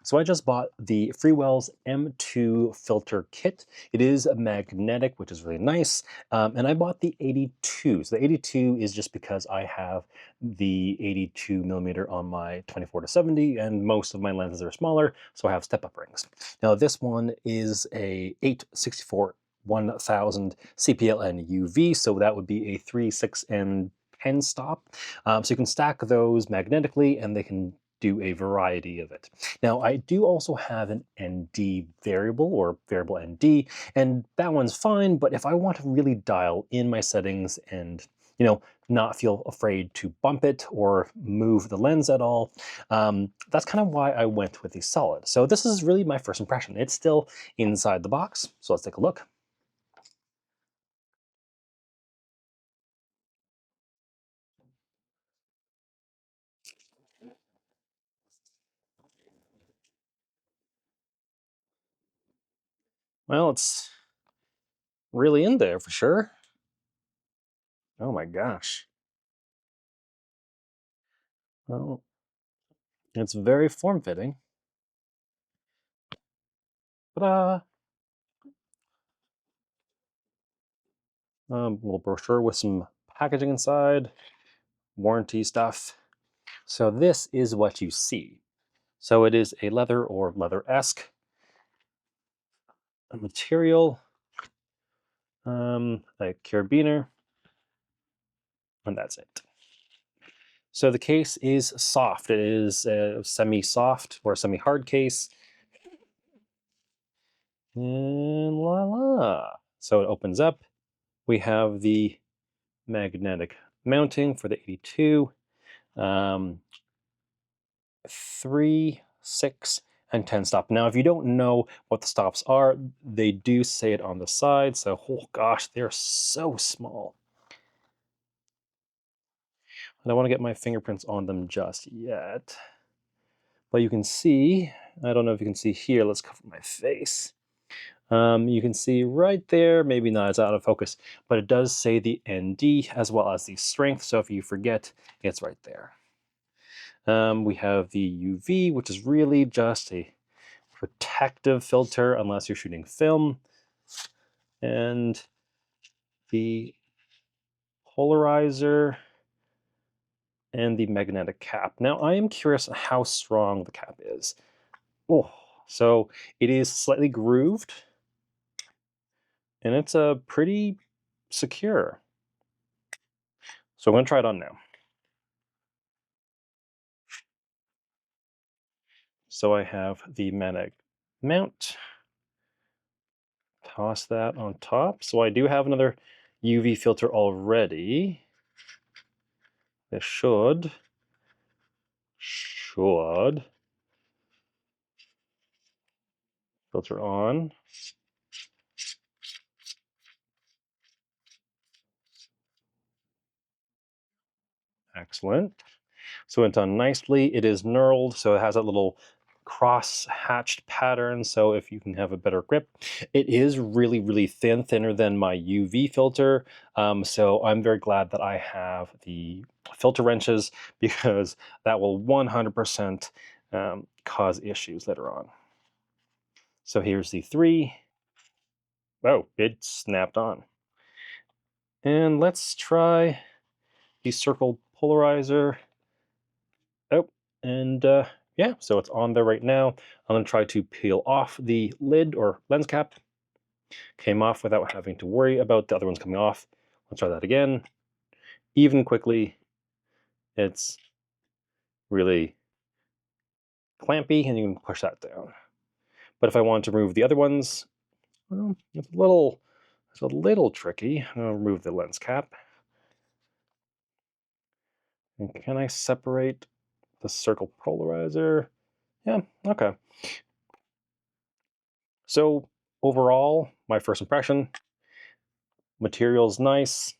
So I just bought the Freewell's M2 filter kit. It is a magnetic, which is really nice. And I bought the 82. So the 82 is just because I have the 82 millimeter on my 24 to 70, and most of my lenses are smaller, so I have step-up rings. Now this one is a 864 1000 CPLN UV, so that would be a 3, 6, and 10 stop. So you can stack those magnetically, and they can do a variety of it. Now, I do also have an ND variable, or variable ND, and that one's fine, but if I want to really dial in my settings and, not feel afraid to bump it or move the lens at all, that's kind of why I went with the solid. So this is really my first impression. It's still inside the box, so let's take a look. Well, it's really in there for sure. Oh my gosh. Well, it's very form-fitting. Ta-da! Little brochure with some packaging inside, warranty stuff. So this is what you see. So it is a leather or leather-esque material, a carabiner, and that's it. So the case is soft. It is a semi-soft or semi-hard case. And voila! So it opens up. We have the magnetic mounting for the 82. 3, 6, and 10 stop. Now, if you don't know what the stops are, they do say it on the side. So, oh gosh, they're so small. I don't want to get my fingerprints on them just yet. But you can see, I don't know if you can see here, let's cover my face. You can see right there, maybe not as out of focus, but it does say the ND as well as the strength. So if you forget, it's right there. We have the UV, which is really just a protective filter unless you're shooting film, and the polarizer and the magnetic cap. Now I am curious how strong the cap is. Oh, so it is slightly grooved, and it's a pretty secure. So I'm going to try it on now. So I have the magnetic mount. Toss that on top. So I do have another UV filter already. This should filter on. Excellent. So it's done nicely. It is knurled, so it has that little cross-hatched pattern, so if you can have a better grip. It is really, really thin, thinner than my UV filter, so I'm very glad that I have the filter wrenches, because that will 100% cause issues later on. So here's the 3. Oh, it snapped on. And let's try the circle polarizer. Oh, and yeah, so it's on there right now. I'm going to try to peel off the lid or lens cap. Came off without having to worry about the other ones coming off. Let's try that again. Even quickly, it's really clampy, and you can push that down. But if I want to remove the other ones, well, it's a little tricky. I'll remove the lens cap. And can I separate the circle polarizer? Yeah, okay. So overall, my first impression, material's nice.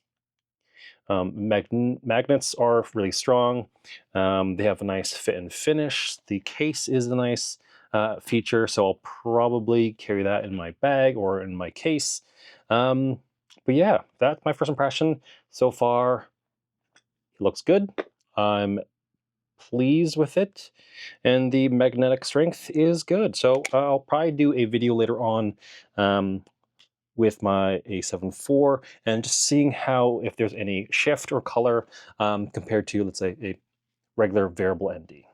Magnets are really strong. They have a nice fit and finish. The case is a nice feature, so I'll probably carry that in my bag or in my case. But yeah, that's my first impression. So far, it looks good. I'm pleased with it, and the magnetic strength is good. So I'll probably do a video later on with my A7 IV and just seeing how, if there's any shift or color compared to, let's say, a regular variable ND.